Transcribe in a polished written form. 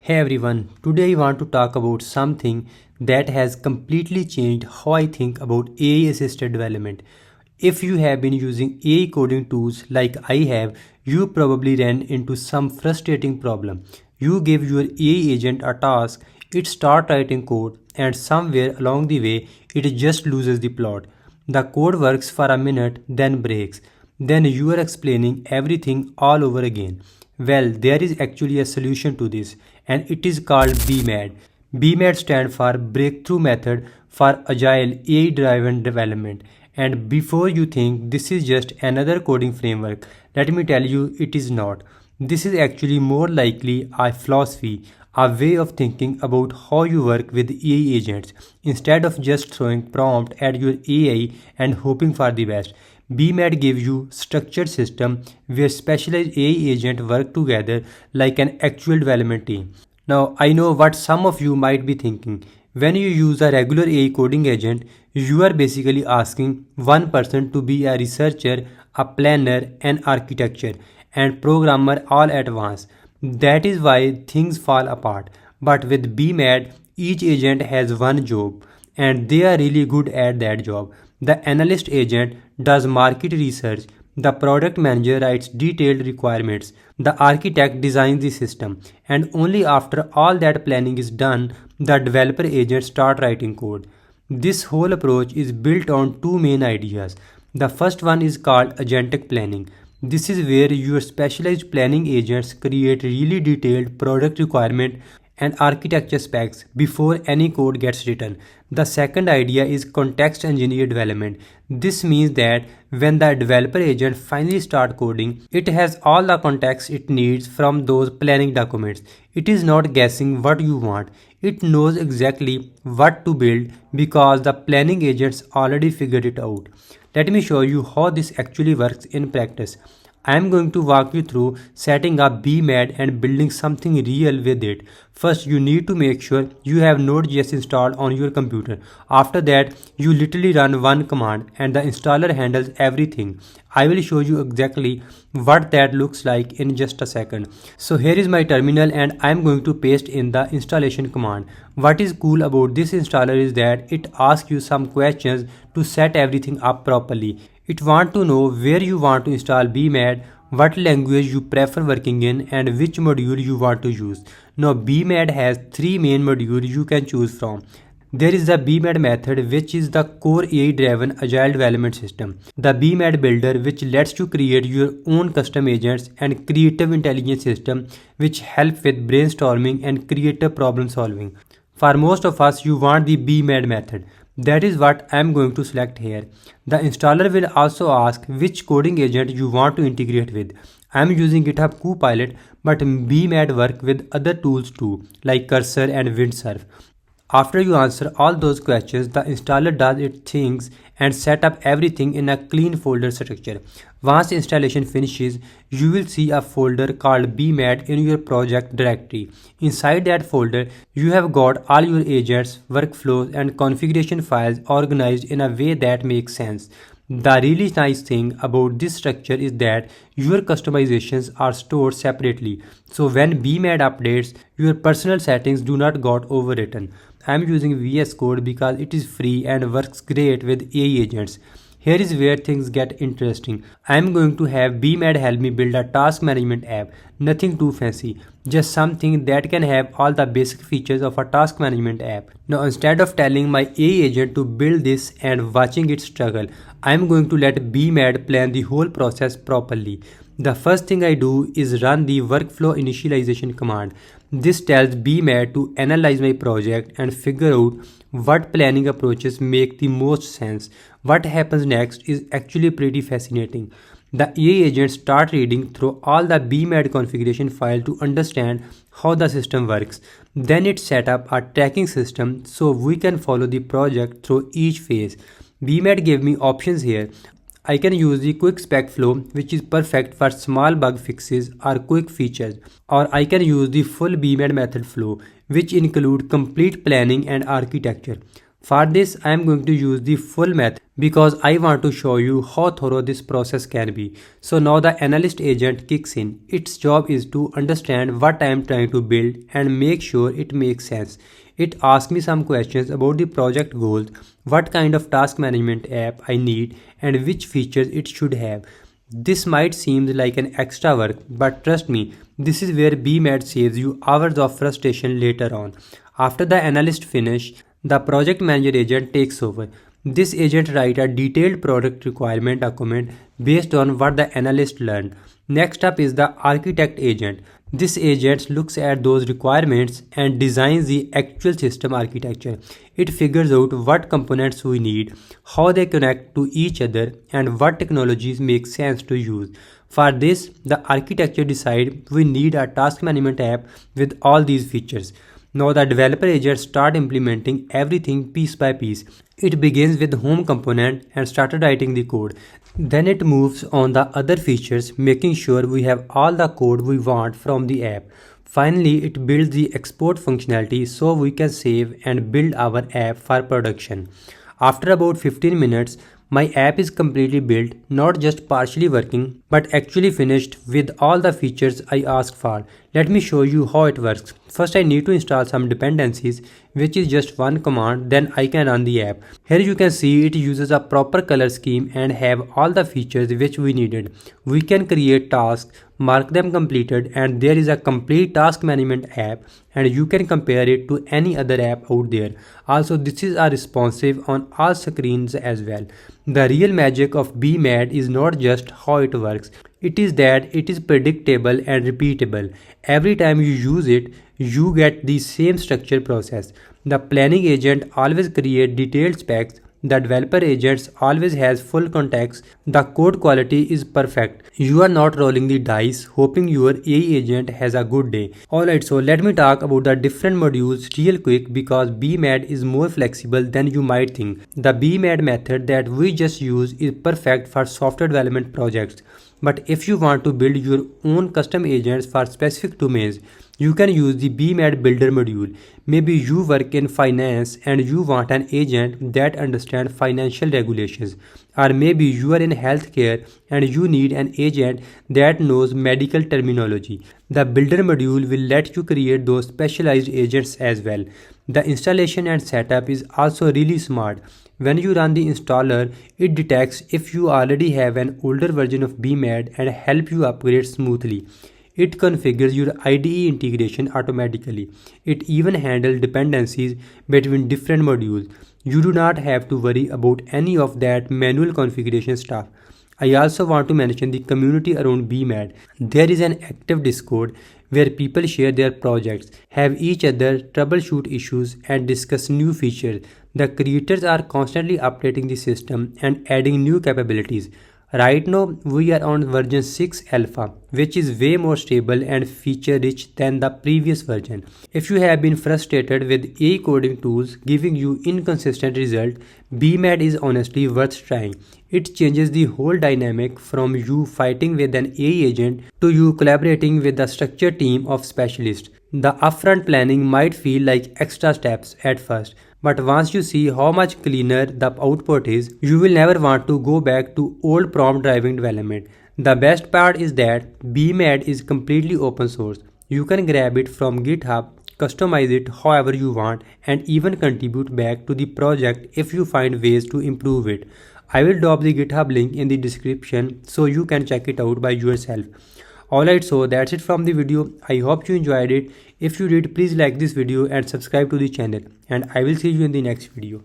Hey everyone, today I want to talk about something that has completely changed how I think about AI assisted development. If you have been using AI coding tools like I have, you probably ran into some frustrating problem. You give your AI agent a task, it starts writing code, and somewhere along the way, it just loses the plot. The code works for a minute, then breaks. Then you are explaining everything all over again. Well, there is actually a solution to this, and it is called BMAD. BMAD stands for Breakthrough Method for Agile AI Driven Development. And before you think this is just another coding framework, let me tell you it is not. This is actually more likely a philosophy, a way of thinking about how you work with AI agents. Instead of just throwing prompt at your AI and hoping for the best, BMAD gives you structured system where specialized AI agents work together like an actual development team. Now, I know what some of you might be thinking. When you use a regular AI coding agent, you are basically asking one person to be a researcher, a planner, an architecture, and programmer all at once. That is why things fall apart. But with BMAD, each agent has one job, and they are really good at that job. The analyst agent does market research, the product manager writes detailed requirements, the architect designs the system, and only after all that planning is done, the developer agent start writing code. This whole approach is built on two main ideas. The first one is called agentic planning. This is where your specialized planning agents create really detailed product requirement and architecture specs before any code gets written. The second idea is context engineer development. This means that when the developer agent finally starts coding, it has all the context it needs from those planning documents. It is not guessing what you want. It knows exactly what to build because the planning agents already figured it out. Let me show you how this actually works in practice. I am going to walk you through setting up BMAD and building something real with it. First, you need to make sure you have Node.js installed on your computer. After that, you literally run one command and the installer handles everything. I will show you exactly what that looks like in just a second. So here is my terminal and I am going to paste in the installation command. What is cool about this installer is that it asks you some questions to set everything up properly. It wants to know where you want to install BMAD, what language you prefer working in, and which module you want to use. Now BMAD has three main modules you can choose from. There is the BMAD method, which is the core AI-driven agile development system. The BMAD builder, which lets you create your own custom agents, and creative intelligence system, which help with brainstorming and creative problem solving. For most of us, you want the BMAD method. That is what I am going to select here. The installer will also ask which coding agent you want to integrate with. I am using GitHub Copilot, but BMAD work with other tools too, like Cursor and Windsurf. After you answer all those questions, the installer does its things and set up everything in a clean folder structure. Once installation finishes, you will see a folder called BMAD in your project directory. Inside that folder, you have got all your agents, workflows, and configuration files organized in a way that makes sense. The really nice thing about this structure is that your customizations are stored separately. So when BMAD updates, your personal settings do not get overwritten. I am using VS Code because it is free and works great with AI agents. Here is where things get interesting. I am going to have BMAD help me build a task management app. Nothing too fancy, just something that can have all the basic features of a task management app. Now instead of telling my AI agent to build this and watching it struggle, I am going to let BMAD plan the whole process properly. The first thing I do is run the workflow initialization command. This tells BMAD to analyze my project and figure out what planning approaches make the most sense. What happens next is actually pretty fascinating. The AI agent starts reading through all the BMAD configuration file to understand how the system works. Then it sets up a tracking system so we can follow the project through each phase. BMAD gave me options here. I can use the quick spec flow, which is perfect for small bug fixes or quick features, or I can use the full BMAD method flow, which include complete planning and architecture. For this, I am going to use the full method because I want to show you how thorough this process can be. So now the analyst agent kicks in. Its job is to understand what I am trying to build and make sure it makes sense. It asks me some questions about the project goals, what kind of task management app I need, and which features it should have. This might seem like an extra work, but trust me, this is where BMAD saves you hours of frustration later on. After the analyst finish, the project manager agent takes over. This agent writes a detailed product requirement document based on what the analyst learned. Next up is the architect agent. This agent looks at those requirements and designs the actual system architecture. It figures out what components we need, how they connect to each other, and what technologies make sense to use. For this, the architecture decides we need a task management app with all these features. Now the developer agent start implementing everything piece by piece. It begins with home component and started writing the code. Then it moves on the other features, making sure we have all the code we want from the app. Finally, it builds the export functionality so we can save and build our app for production. After about 15 minutes, my app is completely built, not just partially working, but actually finished with all the features I asked for. Let me show you how it works. First, I need to install some dependencies, which is just one command, then I can run the app. Here you can see it uses a proper color scheme and have all the features which we needed. We can create tasks, mark them completed, and there is a complete task management app, and you can compare it to any other app out there. Also, this is a responsive on all screens as well. The real magic of BMAD is not just how it works, it is that it is predictable and repeatable. Every time you use it, you get the same structure process. The planning agent always creates detailed specs. The developer agents always has full context. The code quality is perfect. You are not rolling the dice hoping your AI agent has a good day. Alright, so let me talk about the different modules real quick because BMAD is more flexible than you might think. The BMAD method that we just use is perfect for software development projects. But if you want to build your own custom agents for specific domains, you can use the BMAD Builder module. Maybe you work in finance and you want an agent that understands financial regulations. Or maybe you are in healthcare and you need an agent that knows medical terminology. The Builder module will let you create those specialized agents as well. The installation and setup is also really smart. When you run the installer, it detects if you already have an older version of BMAD and help you upgrade smoothly. It configures your IDE integration automatically. It even handles dependencies between different modules. You do not have to worry about any of that manual configuration stuff. I also want to mention the community around BMAD. There is an active Discord where people share their projects, have each other troubleshoot issues, and discuss new features. The creators are constantly updating the system and adding new capabilities. Right now, we are on version 6 alpha, which is way more stable and feature rich than the previous version. If you have been frustrated with AI coding tools giving you inconsistent results, BMAD is honestly worth trying. It changes the whole dynamic from you fighting with an AI agent to you collaborating with a structured team of specialists. The upfront planning might feel like extra steps at first, but once you see how much cleaner the output is, you will never want to go back to old prompt driving development. The best part is that BMAD is completely open source. You can grab it from GitHub, customize it however you want, and even contribute back to the project if you find ways to improve it. I will drop the GitHub link in the description so you can check it out by yourself. Alright, so that's it from the video. I hope you enjoyed it. If you did, please like this video and subscribe to the channel. And I will see you in the next video.